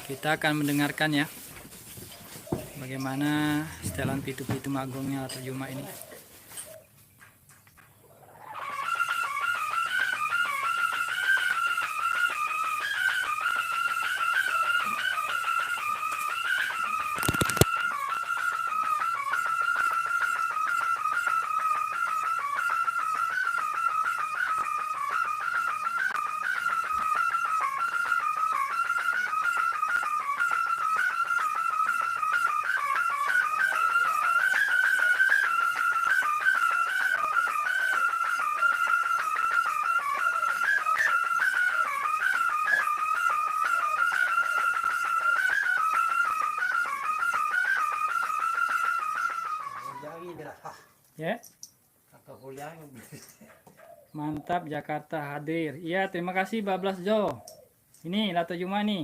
Kita akan mendengarkan ya bagaimana setelan pitu-pitu magungnya atau Juma ini. Ya, mantap Jakarta hadir. Iya, terima kasih Bablas Jo. Ini Lato Juma nih.